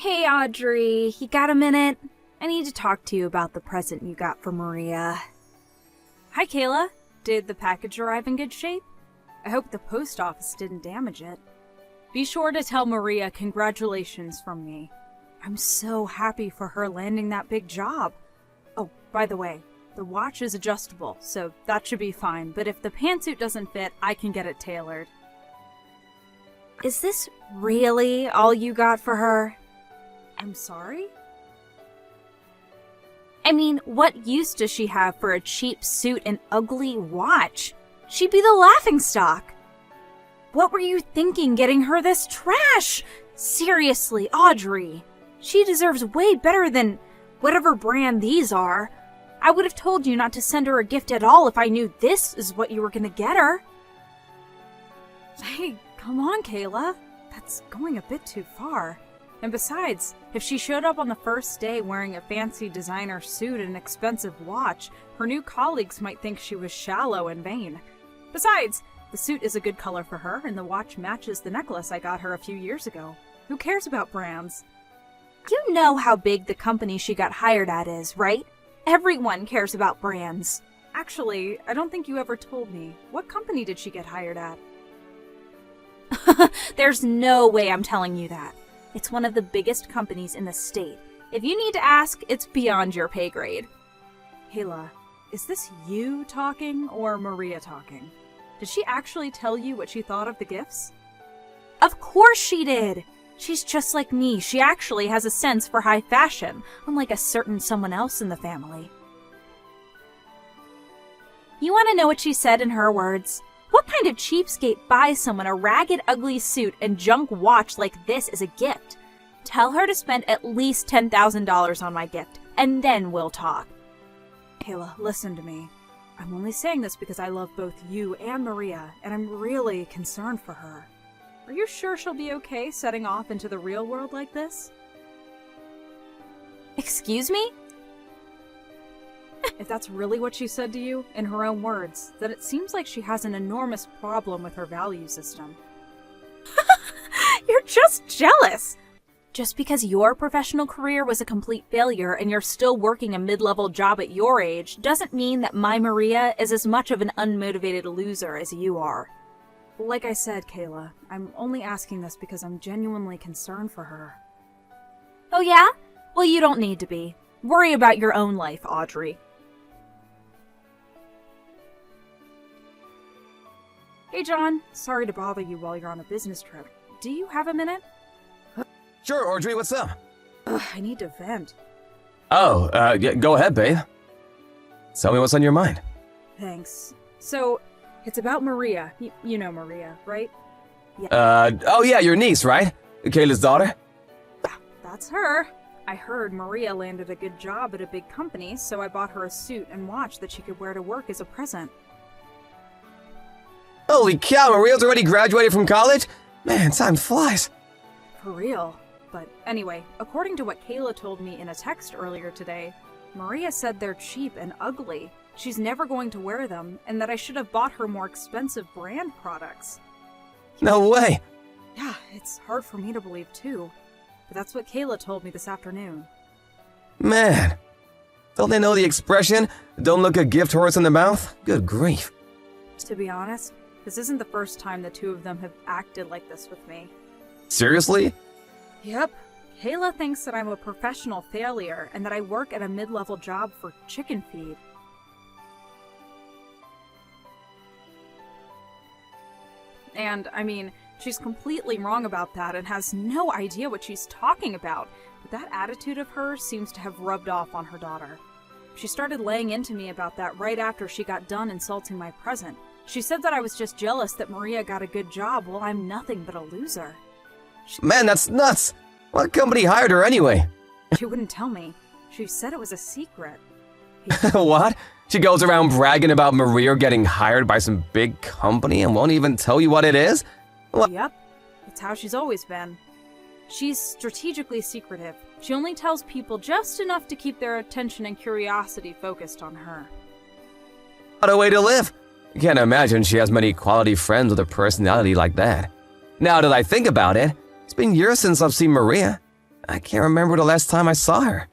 Hey Audrey, you got a minute? I need to talk to you about the present you got for Maria. Hi Kayla, did the package arrive in good shape? I hope the post office didn't damage it. Be sure to tell Maria congratulations from me. I'm so happy for her landing that big job. Oh, by the way, the watch is adjustable, so that should be fine, but if the pantsuit doesn't fit, I can get it tailored. Is this really all you got for her? I'm sorry? I mean, what use does she have for a cheap suit and ugly watch? She'd be the laughingstock. What were you thinking getting her this trash? Seriously, Audrey. She deserves way better than whatever brand these are. I would have told you not to send her a gift at all if I knew this is what you were gonna get her. Hey, come on, Kayla. That's going a bit too far. And besides, if she showed up on the first day wearing a fancy designer suit and an expensive watch, her new colleagues might think she was shallow and vain. Besides, the suit is a good color for her, and the watch matches the necklace I got her a few years ago. Who cares about brands? You know how big the company she got hired at is, right? Everyone cares about brands. Actually, I don't think you ever told me. What company did she get hired at? There's no way I'm telling you that. It's one of the biggest companies in the state. If you need to ask, it's beyond your pay grade. Kayla, is this you talking or Maria talking? Did she actually tell you what she thought of the gifts? Of course she did! She's just like me. She actually has a sense for high fashion, unlike a certain someone else in the family. You want to know what she said in her words? What kind of cheapskate buys someone a ragged, ugly suit and junk watch like this as a gift? Tell her to spend at least $10,000 on my gift, and then we'll talk. Kayla, listen to me. I'm only saying this because I love both you and Maria, and I'm really concerned for her. Are you sure she'll be okay setting off into the real world like this? Excuse me? If that's really what she said to you, in her own words, then it seems like she has an enormous problem with her value system. You're just jealous! Just because your professional career was a complete failure and you're still working a mid-level job at your age doesn't mean that my Maria is as much of an unmotivated loser as you are. Like I said, Kayla, I'm only asking this because I'm genuinely concerned for her. Oh yeah? Well, you don't need to be. Worry about your own life, Audrey. Hey John, sorry to bother you while you're on a business trip. Do you have a minute? Sure, Audrey, what's up? I need to vent. Oh, yeah, go ahead, babe. Tell me what's on your mind. Thanks. So, it's about Maria. You know Maria, right? Yeah. Oh yeah, your niece, right? Kayla's daughter? That's her. I heard Maria landed a good job at a big company, so I bought her a suit and watch that she could wear to work as a present. Holy cow, Maria's already graduated from college? Man, time flies. For real. But anyway, according to what Kayla told me in a text earlier today, Maria said they're cheap and ugly. She's never going to wear them, and that I should have bought her more expensive brand products. No way. Yeah, it's hard for me to believe too. But that's what Kayla told me this afternoon. Man, don't they know the expression, don't look a gift horse in the mouth? Good grief. To be honest, this isn't the first time the two of them have acted like this with me. Seriously? Yep. Kayla thinks that I'm a professional failure and that I work at a mid-level job for chicken feed. And, I mean, she's completely wrong about that and has no idea what she's talking about. But that attitude of hers seems to have rubbed off on her daughter. She started laying into me about that right after she got done insulting my present. She said that I was just jealous that Maria got a good job while I'm nothing but a loser. Man, that's nuts. What company hired her anyway? She wouldn't tell me. She said it was a secret. What? She goes around bragging about Maria getting hired by some big company and won't even tell you what it is? What? Yep. It's how she's always been. She's strategically secretive. She only tells people just enough to keep their attention and curiosity focused on her. What a way to live. I can't imagine she has many quality friends with a personality like that. Now that I think about it, it's been years since I've seen Maria. I can't remember the last time I saw her.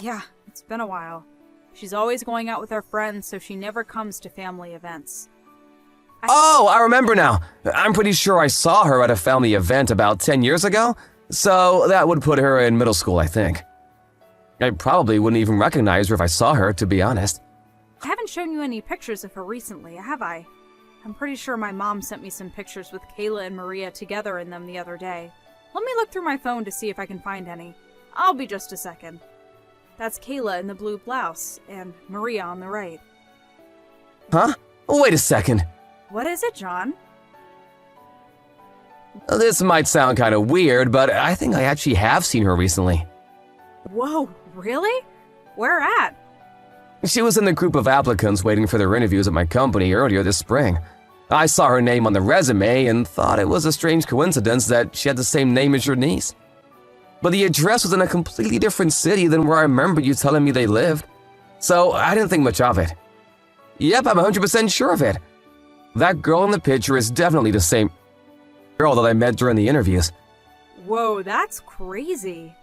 Yeah, it's been a while. She's always going out with her friends, so she never comes to family events. Oh, I remember now. I'm pretty sure I saw her at a family event about 10 years ago, so that would put her in middle school, I think. I probably wouldn't even recognize her if I saw her, to be honest. I haven't shown you any pictures of her recently, have I? I'm pretty sure my mom sent me some pictures with Kayla and Maria together in them the other day. Let me look through my phone to see if I can find any. I'll be just a second. That's Kayla in the blue blouse, and Maria on the right. Huh? Wait a second. What is it, John? This might sound kind of weird, but I think I actually have seen her recently. Whoa, really? Where at? She was in the group of applicants waiting for their interviews at my company earlier this spring. I saw her name on the resume and thought it was a strange coincidence that she had the same name as your niece. But the address was in a completely different city than where I remember you telling me they lived, so I didn't think much of it. Yep, I'm 100% sure of it. That girl in the picture is definitely the same girl that I met during the interviews. Whoa, that's crazy.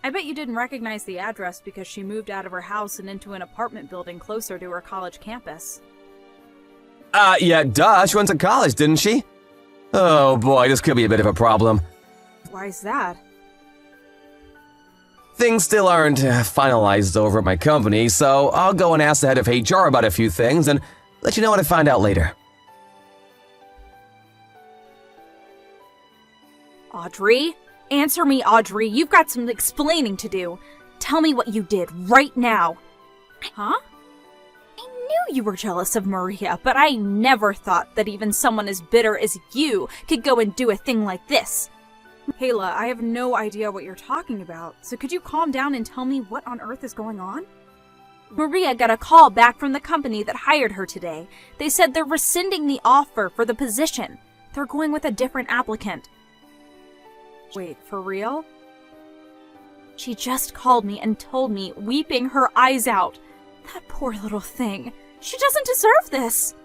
I bet you didn't recognize the address because she moved out of her house and into an apartment building closer to her college campus. Yeah, duh, she went to college, didn't she? Oh boy, this could be a bit of a problem. Why's that? Things still aren't finalized over at my company, so I'll go and ask the head of HR about a few things and let you know what I find out later. Audrey? Answer me, Audrey. You've got some explaining to do. Tell me what you did right now. Huh? I knew you were jealous of Maria, but I never thought that even someone as bitter as you could go and do a thing like this. Kayla, I have no idea what you're talking about, so could you calm down and tell me what on earth is going on? Maria got a call back from the company that hired her today. They said they're rescinding the offer for the position. They're going with a different applicant. Wait, for real? She just called me and told me, weeping her eyes out. That poor little thing. She doesn't deserve this.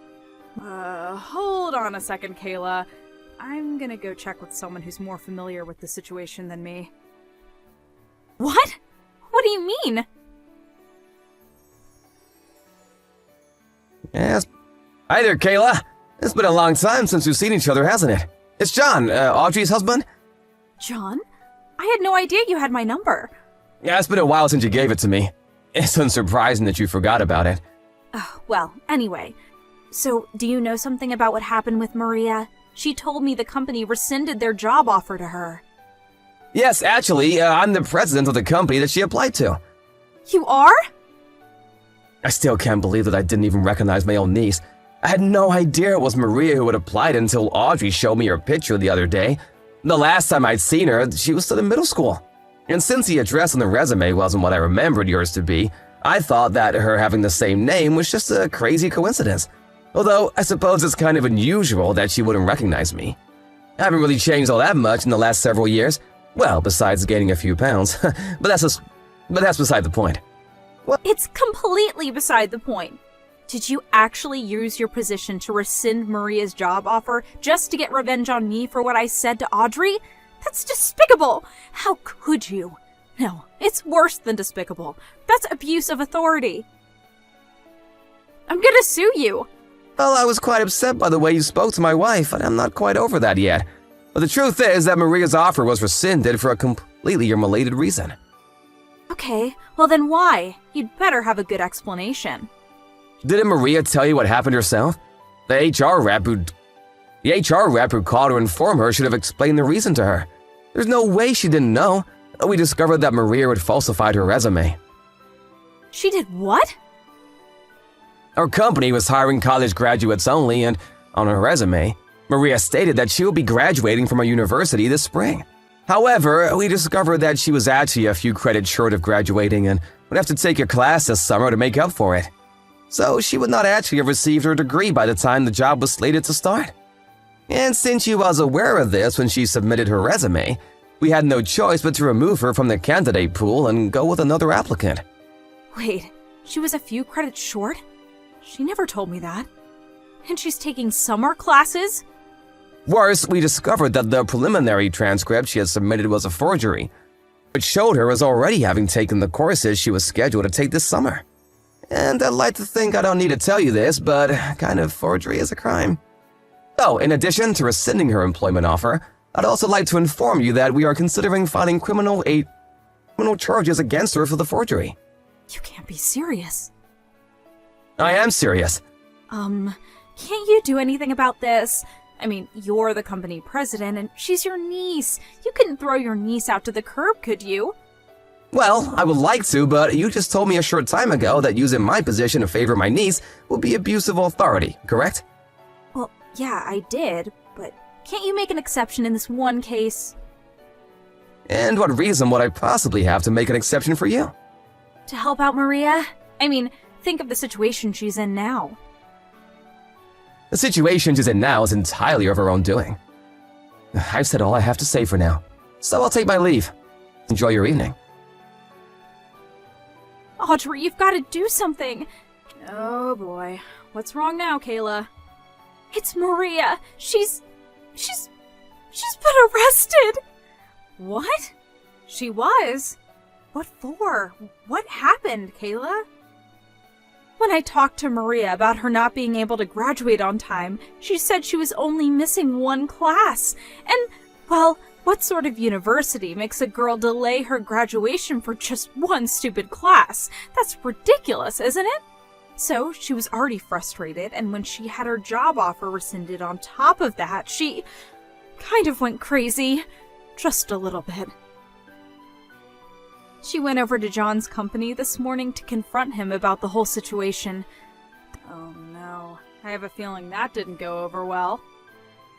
Hold on a second, Kayla. I'm gonna go check with someone who's more familiar with the situation than me. What? What do you mean? Yes. Hi there, Kayla. It's been a long time since we've seen each other, hasn't it? It's John, Audrey's husband. John? I had no idea you had my number. Yeah, it's been a while since you gave it to me. It's unsurprising that you forgot about it. Oh, well, anyway. So, do you know something about what happened with Maria? She told me the company rescinded their job offer to her. Yes, actually, I'm the president of the company that she applied to. You are? I still can't believe that I didn't even recognize my own niece. I had no idea it was Maria who had applied until Audrey showed me her picture the other day. The last time I'd seen her, she was still in middle school. And since the address on the resume wasn't what I remembered yours to be, I thought that her having the same name was just a crazy coincidence. Although, I suppose it's kind of unusual that she wouldn't recognize me. I haven't really changed all that much in the last several years. Well, besides gaining a few pounds. but that's beside the point. What? It's completely beside the point. Did you actually use your position to rescind Maria's job offer just to get revenge on me for what I said to Audrey? That's despicable! How could you? No, it's worse than despicable. That's abuse of authority. I'm gonna sue you. Well, I was quite upset by the way you spoke to my wife, and I'm not quite over that yet. But the truth is that Maria's offer was rescinded for a completely unrelated reason. Okay, well then why? You'd better have a good explanation. Didn't Maria tell you what happened herself? The HR rep who called to inform her should have explained the reason to her. There's no way she didn't know. We discovered that Maria had falsified her resume. She did what? Our company was hiring college graduates only, and on her resume, Maria stated that she will be graduating from a university this spring. However, we discovered that she was actually a few credits short of graduating and would have to take a class this summer to make up for it. So she would not actually have received her degree by the time the job was slated to start. And since she was aware of this when she submitted her resume, we had no choice but to remove her from the candidate pool and go with another applicant. Wait, she was a few credits short? She never told me that. And she's taking summer classes? Worse, we discovered that the preliminary transcript she had submitted was a forgery, which showed her as already having taken the courses she was scheduled to take this summer. And I'd like to think I don't need to tell you this, but kind of forgery is a crime. Oh, in addition to rescinding her employment offer, I'd also like to inform you that we are considering filing criminal charges against her for the forgery. You can't be serious. I am serious. Can't you do anything about this? I mean, you're the company president and she's your niece. You couldn't throw your niece out to the curb, could you? Well, I would like to, but you just told me a short time ago that using my position to favor my niece would be abuse of authority, correct? Well, yeah, I did, but can't you make an exception in this one case? And what reason would I possibly have to make an exception for you? To help out Maria? I mean, think of the situation she's in now. The situation she's in now is entirely of her own doing. I've said all I have to say for now, so I'll take my leave. Enjoy your evening. Audrey, you've got to do something. Oh boy. What's wrong now, Kayla? It's Maria. She's been arrested. What? She was? What for? What happened, Kayla? When I talked to Maria about her not being able to graduate on time, she said she was only missing one class. And, well, what sort of university makes a girl delay her graduation for just one stupid class? That's ridiculous, isn't it? So, she was already frustrated, and when she had her job offer rescinded on top of that, she kind of went crazy. Just a little bit. She went over to John's company this morning to confront him about the whole situation. Oh no, I have a feeling that didn't go over well.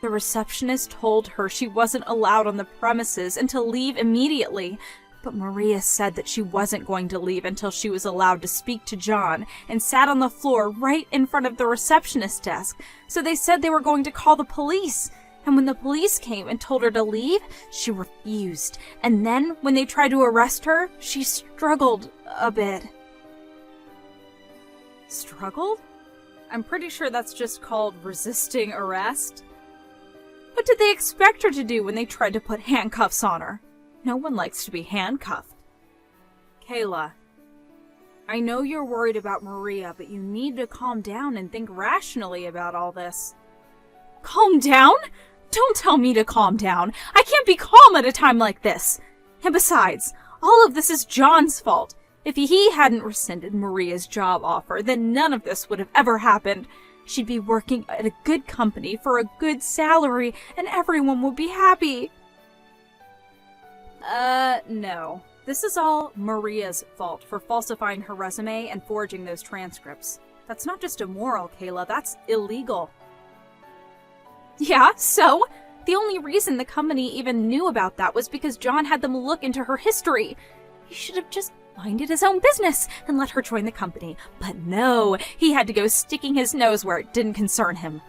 The receptionist told her she wasn't allowed on the premises and to leave immediately, but Maria said that she wasn't going to leave until she was allowed to speak to John, and sat on the floor right in front of the receptionist desk, so they said they were going to call the police. And when the police came and told her to leave, she refused. And then, when they tried to arrest her, she struggled a bit. Struggled? I'm pretty sure that's just called resisting arrest. What did they expect her to do when they tried to put handcuffs on her? No one likes to be handcuffed. Kayla, I know you're worried about Maria, but you need to calm down and think rationally about all this. Calm down? Don't tell me to calm down. I can't be calm at a time like this. And besides, all of this is John's fault. If he hadn't rescinded Maria's job offer, then none of this would have ever happened. She'd be working at a good company for a good salary, and everyone would be happy. No. This is all Maria's fault for falsifying her resume and forging those transcripts. That's not just immoral, Kayla. That's illegal. Yeah, so? The only reason the company even knew about that was because John had them look into her history. He should have just minded his own business and let her join the company. But no, he had to go sticking his nose where it didn't concern him.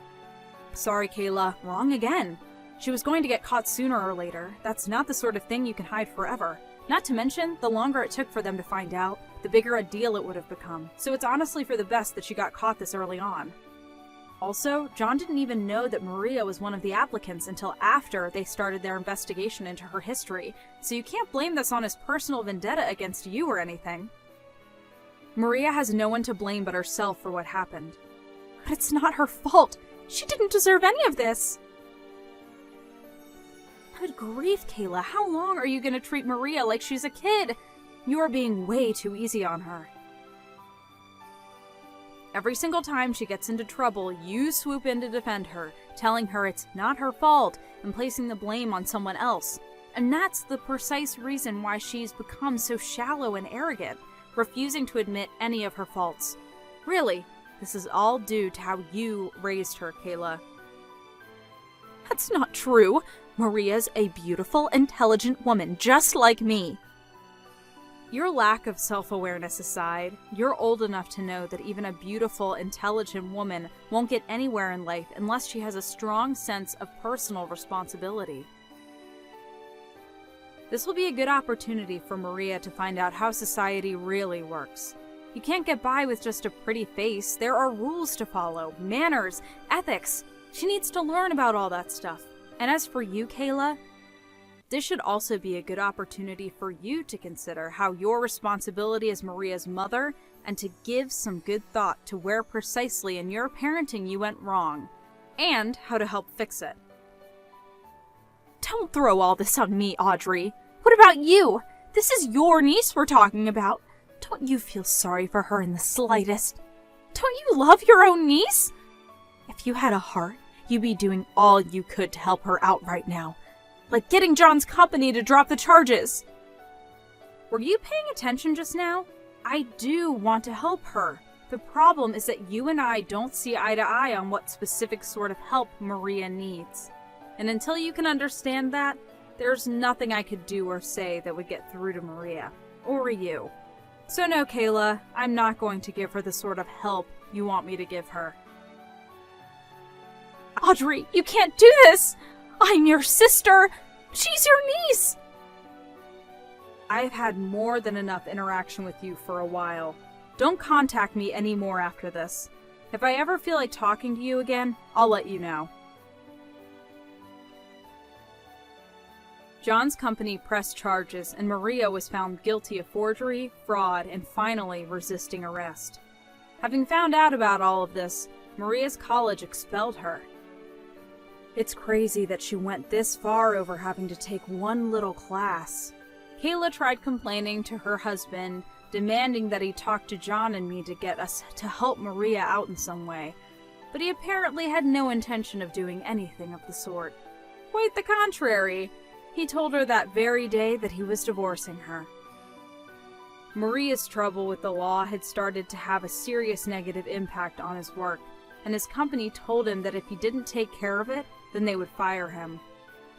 Sorry, Kayla. Wrong again. She was going to get caught sooner or later. That's not the sort of thing you can hide forever. Not to mention, the longer it took for them to find out, the bigger a deal it would have become. So it's honestly for the best that she got caught this early on. Also, John didn't even know that Maria was one of the applicants until after they started their investigation into her history, so you can't blame this on his personal vendetta against you or anything. Maria has no one to blame but herself for what happened. But it's not her fault. She didn't deserve any of this. Good grief, Kayla. How long are you going to treat Maria like she's a kid? You're being way too easy on her. Every single time she gets into trouble, you swoop in to defend her, telling her it's not her fault and placing the blame on someone else. And that's the precise reason why she's become so shallow and arrogant, refusing to admit any of her faults. Really, this is all due to how you raised her, Kayla. That's not true. Maria's a beautiful, intelligent woman, just like me. Your lack of self-awareness aside, you're old enough to know that even a beautiful, intelligent woman won't get anywhere in life unless she has a strong sense of personal responsibility. This will be a good opportunity for Maria to find out how society really works. You can't get by with just a pretty face. There are rules to follow, manners, ethics. She needs to learn about all that stuff. And as for you, Kayla, this should also be a good opportunity for you to consider how your responsibility as Maria's mother and to give some good thought to where precisely in your parenting you went wrong, and how to help fix it. Don't throw all this on me, Audrey. What about you? This is your niece we're talking about. Don't you feel sorry for her in the slightest? Don't you love your own niece? If you had a heart, you'd be doing all you could to help her out right now. Like getting John's company to drop the charges. Were you paying attention just now? I do want to help her. The problem is that you and I don't see eye to eye on what specific sort of help Maria needs. And until you can understand that, there's nothing I could do or say that would get through to Maria. Or you. So no, Kayla, I'm not going to give her the sort of help you want me to give her. Audrey, you can't do this! I'm your sister! She's your niece! I've had more than enough interaction with you for a while. Don't contact me anymore after this. If I ever feel like talking to you again, I'll let you know. John's company pressed charges, and Maria was found guilty of forgery, fraud, and finally resisting arrest. Having found out about all of this, Maria's college expelled her. It's crazy that she went this far over having to take one little class. Kayla tried complaining to her husband, demanding that he talk to John and me to get us to help Maria out in some way, but he apparently had no intention of doing anything of the sort. Quite the contrary. He told her that very day that he was divorcing her. Maria's trouble with the law had started to have a serious negative impact on his work, and his company told him that if he didn't take care of it, then they would fire him.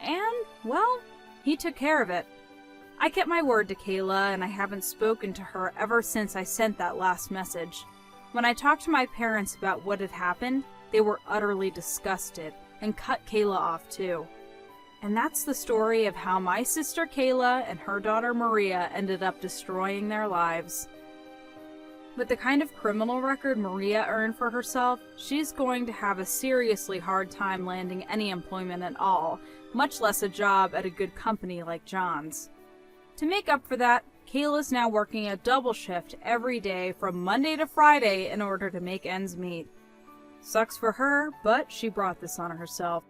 And, well, he took care of it. I kept my word to Kayla, and I haven't spoken to her ever since I sent that last message. When I talked to my parents about what had happened, they were utterly disgusted, and cut Kayla off too. And that's the story of how my sister Kayla and her daughter Maria ended up destroying their lives. With the kind of criminal record Maria earned for herself, she's going to have a seriously hard time landing any employment at all, much less a job at a good company like John's. To make up for that, Kayla's now working a double shift every day from Monday to Friday in order to make ends meet. Sucks for her, but she brought this on herself.